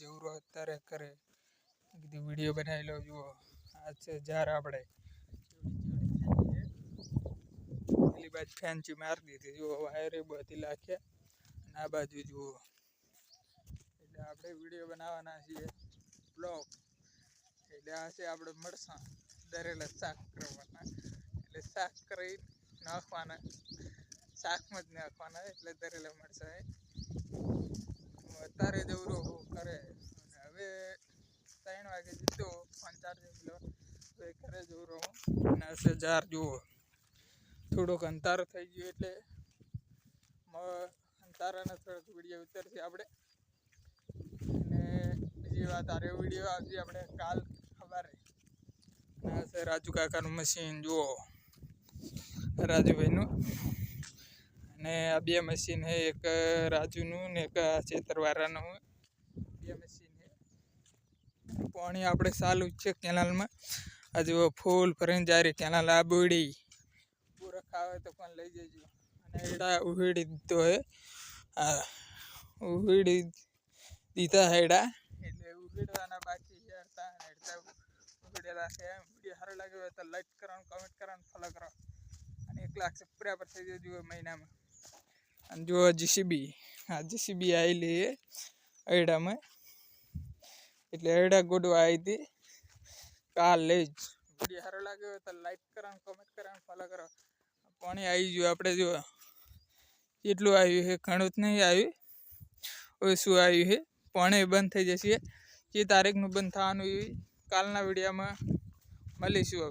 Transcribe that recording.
જવરો અત્યારે કરે કીધું વિડીયો બનાવી લો. જુઓ આ છે જાર આપણે પેલી બાજુ ફેન્સી મારી દીધી. જુઓ વાયરે બધી લાખ્યા અને આ બાજુ જુઓ. એટલે આપણે વિડીયો બનાવવાના છીએ બ્લોગ. એટલે આ છે આપણે મરસાં દરેલા શાક કરવાના. એટલે શાક કરી નાખવાના, શાકમાં જ નાખવાના. એટલે દરેલા મરચાં અત્યારે જવરો કરે. અને હવે 3 વાગે જીતો ફોન ચાર્જિંગ લો તો એ કરે જવરો હું. અને હશે જાર જુઓ થોડોક અંધારો થઈ ગયો એટલે અંધારાના થોડોક વિડીયો ઉતરશે આપણે. અને બીજી વાત આરે વિડીયો આવશે આપણે કાલ સવારે. અને હશે રાજુ કાકાનું મશીન જુઓ, રાજુભાઈનું. અને આ 2 મશીન છે, એક રાજુનું ને એક ચેતરવાળાનું. 2 મશીન છે. પાણી આપણે ચાલુ જ છે કેનાલમાં. આ જુઓ ફૂલ ભરીને જાય કેનાલ. આ બોડી પૂરક આવે તો પણ લઈ જજો. અને એડા ઉહેડી દીધો હે. આ ઉહેડી દીધા હેડા. એટલે ઉહેડવાના બાકી હેડતા ઉહેડેલા છે. વિડીયો સારો લાગ્યો હોય તો લાઈક કરવાનું, કમેન્ટ કરવાનું, ફોલો કરો. અને 1 લાખ સબસ્ક્રાઈબર થઈ જજો મહિનામાં. અને જો જીસીબી, આ જીસીબી આવેલી એડામાં. એટલે એડા ગોડવા આવી હતી કાલ લઈ જ. વિડીયો સારો લાગ્યો હોય તો લાઈક કરવાનું, કમેન્ટ કરવાનું, ફોલો કરો. પાણી આવી ગયું આપણે જો એટલું આવ્યું છે, ઘણું જ નહીં આવ્યું, ઓછું આવ્યું છે. પાણી બંધ થઈ જશે. જે તારીખનું બંધ થવાનું કાલના વિડીયોમાં મળીશું.